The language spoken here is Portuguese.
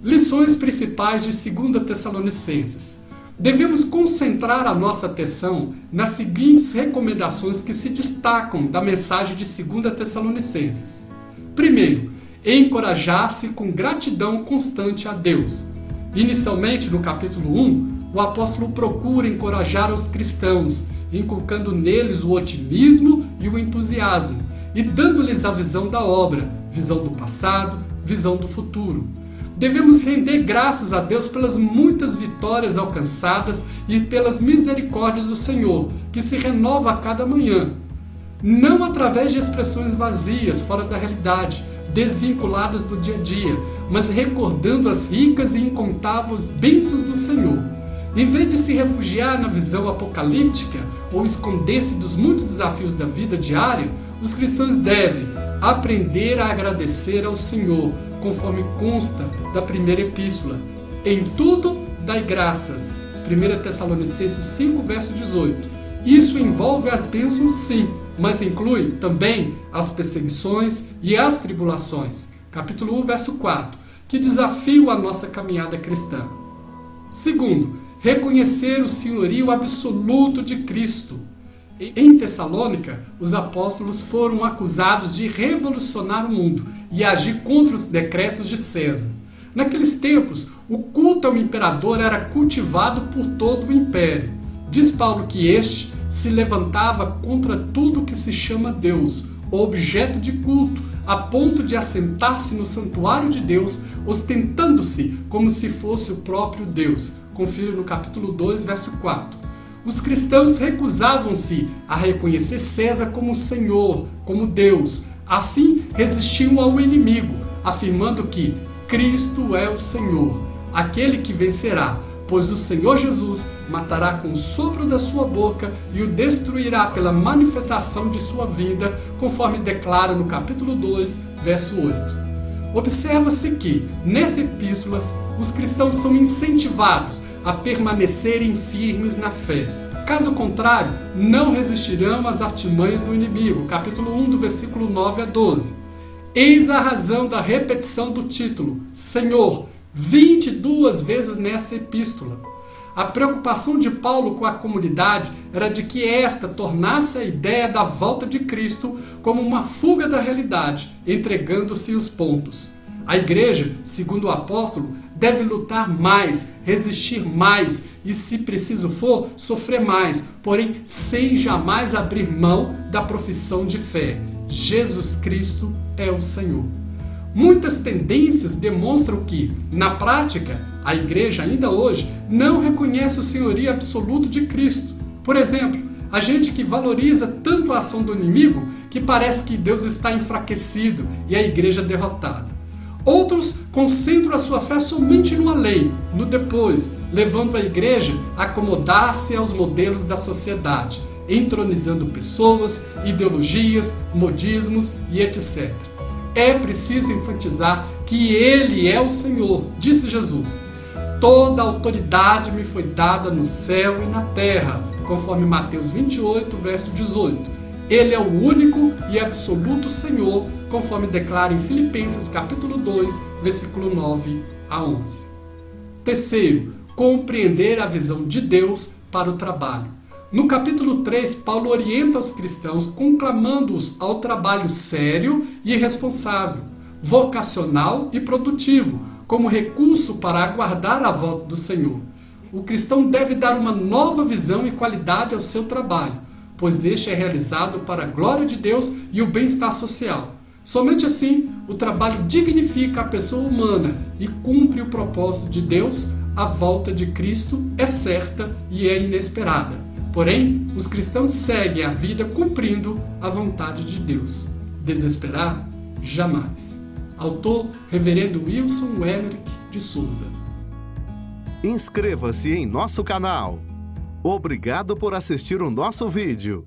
Lições principais de 2 Tessalonicenses. Devemos concentrar a nossa atenção nas seguintes recomendações que se destacam da mensagem de 2 Tessalonicenses. Primeiro, encorajar-se com gratidão constante a Deus. Inicialmente, no capítulo 1, o apóstolo procura encorajar os cristãos, inculcando neles o otimismo e o entusiasmo, e dando-lhes a visão da obra, visão do passado, visão do futuro. Devemos render graças a Deus pelas muitas vitórias alcançadas e pelas misericórdias do Senhor, que se renova a cada manhã. Não através de expressões vazias, fora da realidade, desvinculadas do dia a dia, mas recordando as ricas e incontáveis bênçãos do Senhor. Em vez de se refugiar na visão apocalíptica ou esconder-se dos muitos desafios da vida diária, os cristãos devem aprender a agradecer ao Senhor, conforme consta da primeira epístola. Em tudo dai graças. 1 Tessalonicenses 5, verso 18. Isso envolve as bênçãos, sim, mas inclui também as perseguições e as tribulações. Capítulo 1, verso 4, que desafiam a nossa caminhada cristã. Segundo, reconhecer o senhorio absoluto de Cristo. Em Tessalônica, os apóstolos foram acusados de revolucionar o mundo e agir contra os decretos de César. Naqueles tempos, o culto ao imperador era cultivado por todo o império. Diz Paulo que este se levantava contra tudo que se chama Deus, o objeto de culto, a ponto de assentar-se no santuário de Deus, ostentando-se como se fosse o próprio Deus. Confira no capítulo 2, verso 4. Os cristãos recusavam-se a reconhecer César como Senhor, como Deus. Assim, resistiam ao inimigo, afirmando que Cristo é o Senhor, aquele que vencerá, pois o Senhor Jesus matará com o sopro da sua boca e o destruirá pela manifestação de sua vinda, conforme declara no capítulo 2, verso 8. Observa-se que, nessas epístolas, os cristãos são incentivados a permanecerem firmes na fé. Caso contrário, não resistirão às artimanhas do inimigo. Capítulo 1, do versículo 9 a 12. Eis a razão da repetição do título, Senhor, 22 vezes nessa epístola. A preocupação de Paulo com a comunidade era de que esta tornasse a ideia da volta de Cristo como uma fuga da realidade, entregando-se os pontos. A igreja, segundo o apóstolo, deve lutar mais, resistir mais e, se preciso for, sofrer mais, porém sem jamais abrir mão da profissão de fé. Jesus Cristo é o Senhor. Muitas tendências demonstram que, na prática, a igreja ainda hoje não reconhece o senhorio absoluto de Cristo. Por exemplo, a gente que valoriza tanto a ação do inimigo que parece que Deus está enfraquecido e a igreja derrotada. Outros concentram a sua fé somente no além, no depois, levando a igreja a acomodar-se aos modelos da sociedade, entronizando pessoas, ideologias, modismos e etc. É preciso enfatizar que Ele é o Senhor, disse Jesus. Toda autoridade me foi dada no céu e na terra, conforme Mateus 28, verso 18. Ele é o único e absoluto Senhor, conforme declara em Filipenses capítulo 2, versículo 9 a 11. Terceiro, compreender a visão de Deus para o trabalho. No capítulo 3, Paulo orienta os cristãos conclamando-os ao trabalho sério e responsável, vocacional e produtivo, como recurso para aguardar a volta do Senhor. O cristão deve dar uma nova visão e qualidade ao seu trabalho, pois este é realizado para a glória de Deus e o bem-estar social. Somente assim, o trabalho dignifica a pessoa humana e cumpre o propósito de Deus. A volta de Cristo é certa e é inesperada. Porém, os cristãos seguem a vida cumprindo a vontade de Deus. Desesperar? Jamais. Autor, Reverendo Wilson Emerick de Souza. Inscreva-se em nosso canal. Obrigado por assistir o nosso vídeo.